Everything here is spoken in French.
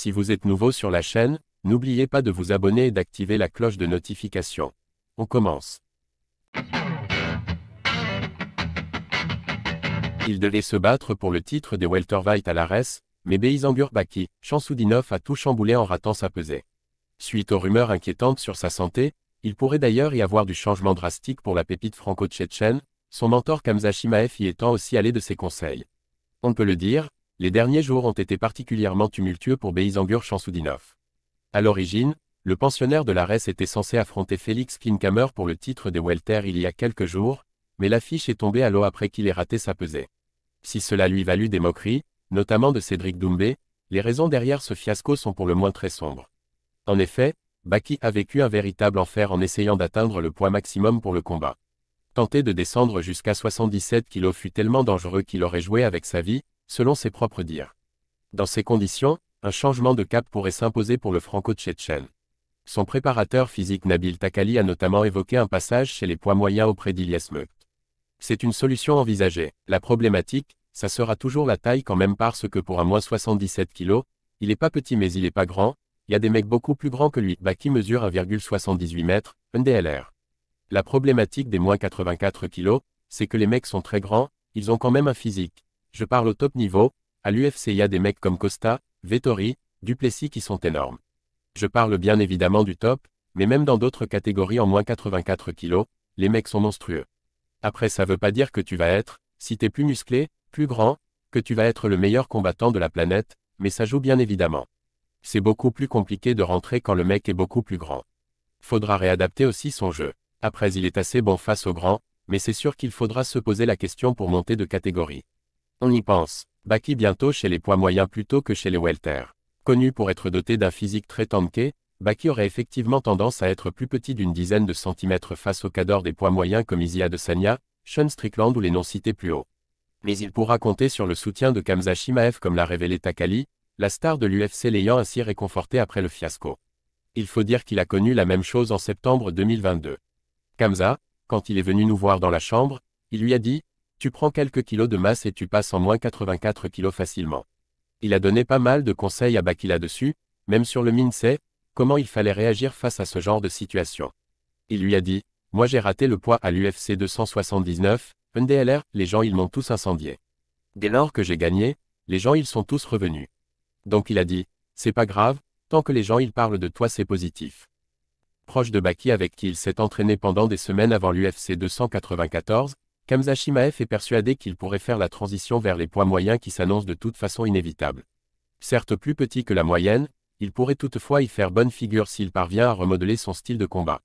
Si vous êtes nouveau sur la chaîne, n'oubliez pas de vous abonner et d'activer la cloche de notification. On commence. Il devait se battre pour le titre des welterweight à l'ARES, mais Beisengur Baki, Shamsudinov a tout chamboulé en ratant sa pesée. Suite aux rumeurs inquiétantes sur sa santé, il pourrait d'ailleurs y avoir du changement drastique pour la pépite franco-tchétchène, son mentor Khamzat Chimaev y étant aussi allé de ses conseils. On peut le dire, les derniers jours ont été particulièrement tumultueux pour Beisengur Shamsudinov. À l'origine, le pensionnaire de l'ARES était censé affronter Félix Klinkhammer pour le titre des welter il y a quelques jours, mais l'affiche est tombée à l'eau après qu'il ait raté sa pesée. Si cela lui valut des moqueries, notamment de Cédric Doumbé, les raisons derrière ce fiasco sont pour le moins très sombres. En effet, Baki a vécu un véritable enfer en essayant d'atteindre le poids maximum pour le combat. Tenter de descendre jusqu'à 77 kg fut tellement dangereux qu'il aurait joué avec sa vie, selon ses propres dires. Dans ces conditions, un changement de cap pourrait s'imposer pour le franco-tchétchène. Son préparateur physique Nabil Takali a notamment évoqué un passage chez les poids moyens auprès d'Ilyes Mekht. C'est une solution envisagée. La problématique, ça sera toujours la taille quand même parce que pour un moins 77 kg, il est pas petit mais il est pas grand, il y a des mecs beaucoup plus grands que lui. Baki mesure 1,78 m, un DLR. La problématique des moins 84 kg, c'est que les mecs sont très grands, ils ont quand même un physique. Je parle au top niveau, à l'UFC il y a des mecs comme Costa, Vettori, Duplessis qui sont énormes. Je parle bien évidemment du top, mais même dans d'autres catégories en moins 84 kg, les mecs sont monstrueux. Après ça veut pas dire que tu vas être, si t'es plus musclé, plus grand, que tu vas être le meilleur combattant de la planète, mais ça joue bien évidemment. C'est beaucoup plus compliqué de rentrer quand le mec est beaucoup plus grand. Faudra réadapter aussi son jeu. Après il est assez bon face aux grands, mais c'est sûr qu'il faudra se poser la question pour monter de catégorie. On y pense. Baki bientôt chez les poids moyens plutôt que chez les welter. Connu pour être doté d'un physique très tanké, Baki aurait effectivement tendance à être plus petit d'une dizaine de centimètres face aux cadors des poids moyens comme Izzy Adesanya, Sean Strickland ou les noms cités plus haut. Mais il pourra compter sur le soutien de Khamzat Chimaev comme l'a révélé Takali, la star de l'UFC l'ayant ainsi réconforté après le fiasco. Il faut dire qu'il a connu la même chose en septembre 2022. Khamzat, quand il est venu nous voir dans la chambre, il lui a dit « Tu prends quelques kilos de masse et tu passes en moins 84 kilos facilement ». Il a donné pas mal de conseils à Baki là-dessus, même sur le Minsei, comment il fallait réagir face à ce genre de situation. Il lui a dit « Moi j'ai raté le poids à l'UFC 279, un DLR, les gens ils m'ont tous incendié. Dès lors que j'ai gagné, les gens ils sont tous revenus. Donc il a dit « C'est pas grave, tant que les gens ils parlent de toi c'est positif ». Proche de Baki avec qui il s'est entraîné pendant des semaines avant l'UFC 294, Khamzat Chimaev est persuadé qu'il pourrait faire la transition vers les poids moyens qui s'annoncent de toute façon inévitables. Certes plus petit que la moyenne, il pourrait toutefois y faire bonne figure s'il parvient à remodeler son style de combat.